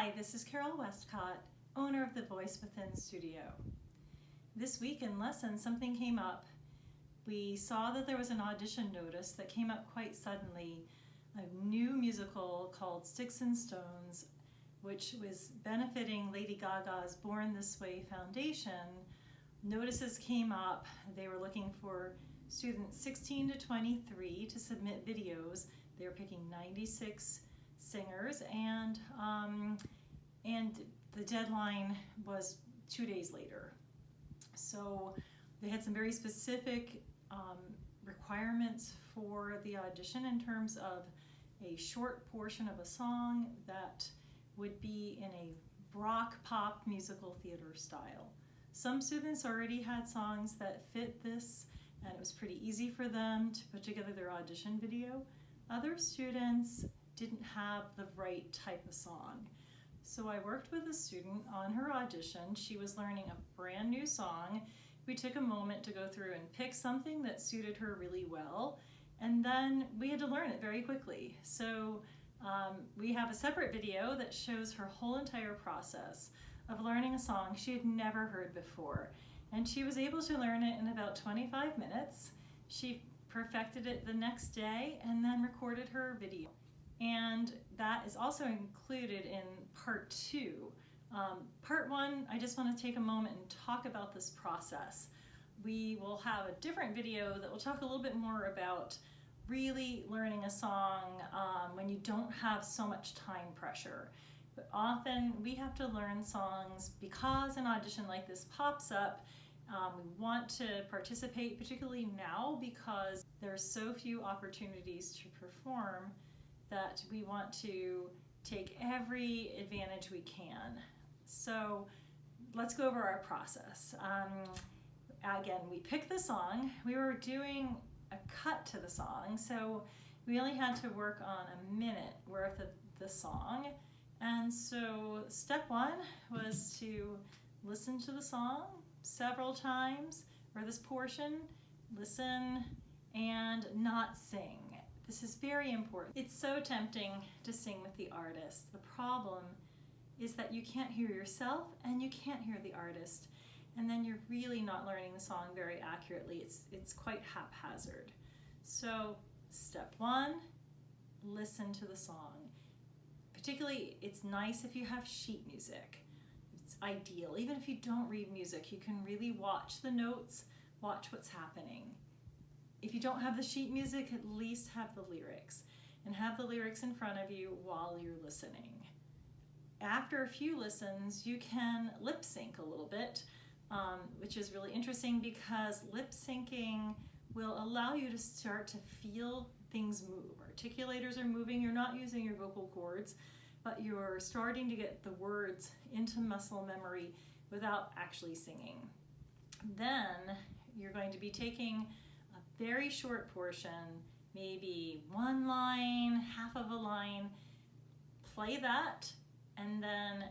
Hi, this is Carol Westcott, owner of the Voice Within Studio. This week in lesson, something came up. We saw that there was an audition notice that came up quite suddenly, a new musical called Sticks and Stones, which was benefiting Lady Gaga's Born This Way Foundation. Notices came up. They were looking for students 16 to 23 to submit videos. They were picking 96 singers, and the deadline was 2 days later. So they had some very specific requirements for the audition in terms of a short portion of a song that would be in a rock pop musical theater style. Some students already had songs that fit this, and it was pretty easy for them to put together their audition video. Other students didn't have the right type of song. So I worked with a student on her audition. She was learning a brand new song. We took a moment to go through and pick something that suited her really well, and then we had to learn it very quickly. So we have a separate video that shows her whole entire process of learning a song she had never heard before. And she was able to learn it in about 25 minutes. She perfected it the next day and then recorded her video. And that is also included in part 2. Part 1, I just want to take a moment and talk about this process. We will have a different video that will talk a little bit more about really learning a song when you don't have so much time pressure. But often we have to learn songs because an audition like this pops up. We want to participate, particularly now because there's so few opportunities to perform, that we want to take every advantage we can. So let's go over our process. Again, we picked the song. We were doing a cut to the song, so we only had to work on a minute worth of the song. And so step 1 was to listen to the song several times, or this portion, listen and not sing. This is very important. It's so tempting to sing with the artist. The problem is that you can't hear yourself and you can't hear the artist, and then you're really not learning the song very accurately. It's quite haphazard. So step 1, listen to the song. Particularly, it's nice if you have sheet music. It's ideal. Even if you don't read music, you can really watch the notes, watch what's happening. If you don't have the sheet music, at least have the lyrics, and have the lyrics in front of you while you're listening. After a few listens, you can lip sync a little bit, which is really interesting because lip syncing will allow you to start to feel things move. Articulators are moving. You're not using your vocal cords, but you're starting to get the words into muscle memory without actually singing. Then you're going to be taking a very short portion, maybe one line, half of a line, play that, and then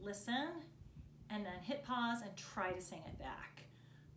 listen, and then hit pause and try to sing it back.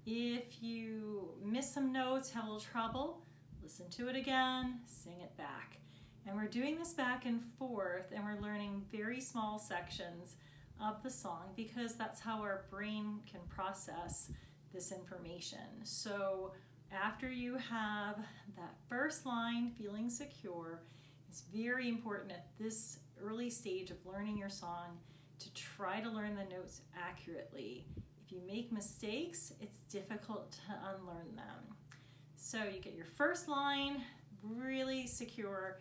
If you miss some notes, have a little trouble, listen to it again, sing it back. And we're doing this back and forth, and we're learning very small sections of the song because that's how our brain can process this information. So after you have that first line, feeling secure, it's very important at this early stage of learning your song to try to learn the notes accurately. If you make mistakes, it's difficult to unlearn them. So you get your first line really secure,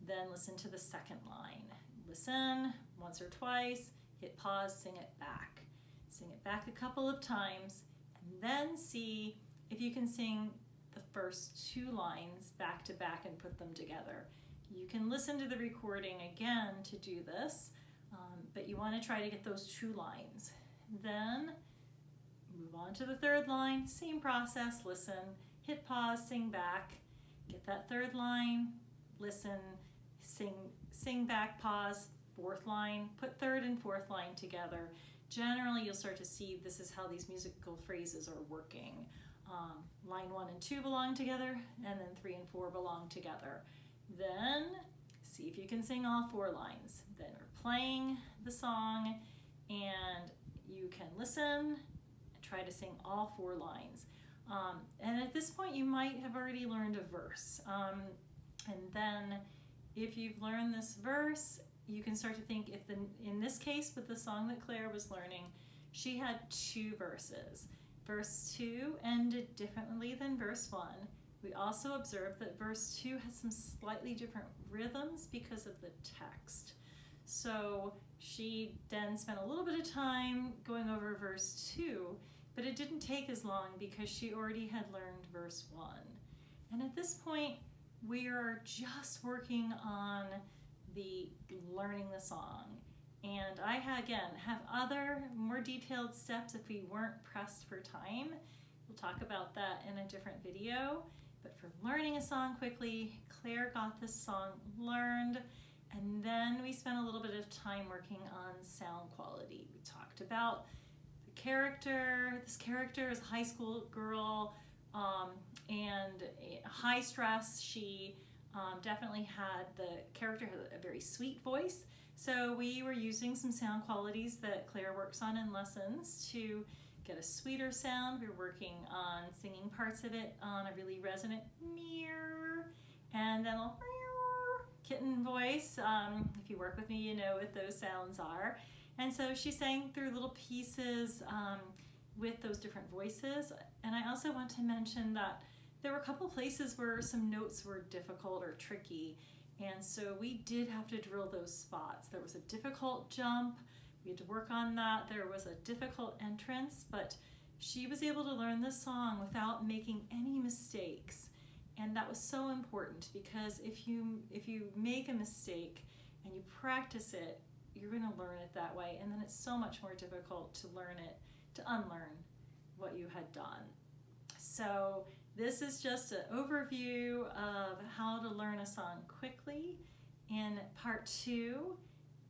then listen to the second line. Listen once or twice, hit pause, sing it back. Sing it back a couple of times, and then see if you can sing the first 2 lines back to back and put them together. You can listen to the recording again to do this, but you want to try to get those 2 lines. Then move on to the 3rd line, same process, listen, hit pause, sing back, get that 3rd line, listen, sing back, pause, 4th line, put 3rd and 4th line together. Generally, you'll start to see this is how these musical phrases are working. Line 1 and 2 belong together, and then 3 and 4 belong together. Then see if you can sing all 4 lines. Then playing the song, and you can listen and try to sing all 4 lines. And at this point you might have already learned a verse. And then if you've learned this verse, you can start to think, in this case with the song that Claire was learning, she had 2 verses. Verse 2 ended differently than verse 1. We also observed that verse 2 has some slightly different rhythms because of the text. So she then spent a little bit of time going over verse 2, but it didn't take as long because she already had learned verse 1. And at this point, we are just working on the learning the song. And I, again, have other more detailed steps if we weren't pressed for time. We'll talk about that in a different video. But for learning a song quickly, Claire got this song learned, and then we spent a little bit of time working on sound quality. We talked about the character. This character is a high school girl, and high stress. She definitely the character had a very sweet voice. So we were using some sound qualities that Claire works on in lessons to get a sweeter sound. We were working on singing parts of it on a really resonant meow, and then a kitten voice. If you work with me, you know what those sounds are. And so she sang through little pieces with those different voices. And I also want to mention that there were a couple places where some notes were difficult or tricky. And so we did have to drill those spots. There was a difficult jump. We had to work on that. There was a difficult entrance, but she was able to learn this song without making any mistakes. And that was so important, because if you make a mistake and you practice it, you're going to learn it that way. And then it's so much more difficult to learn it, to unlearn what you had done. So this is just an overview of how to learn a song quickly. In part 2,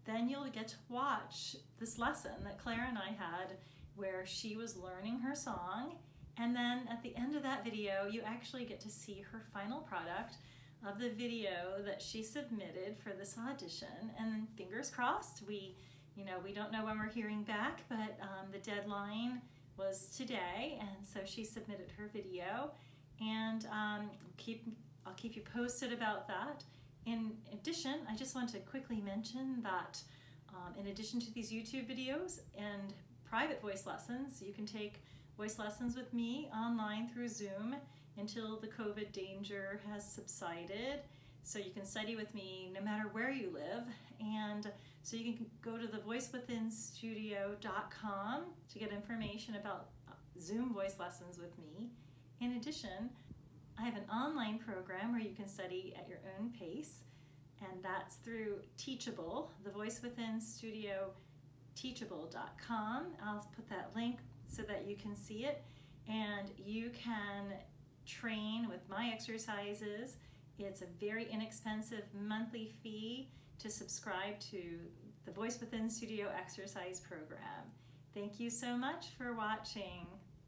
then you'll get to watch this lesson that Claire and I had where she was learning her song. And then at the end of that video, you actually get to see her final product of the video that she submitted for this audition. And fingers crossed, we don't know when we're hearing back, but the deadline was today, and so she submitted her video. And I'll keep you posted about that. In addition, I just want to quickly mention that in addition to these YouTube videos and private voice lessons, you can take voice lessons with me online through Zoom until the COVID danger has subsided. So you can study with me no matter where you live. And so you can go to thevoicewithinstudio.com to get information about Zoom voice lessons with me. In addition, I have an online program where you can study at your own pace, and that's through Teachable, the Voice Within Studio, teachable.com. I'll put that link so that you can see it, and you can train with my exercises. It's a very inexpensive monthly fee to subscribe to the Voice Within Studio exercise program. Thank you so much for watching.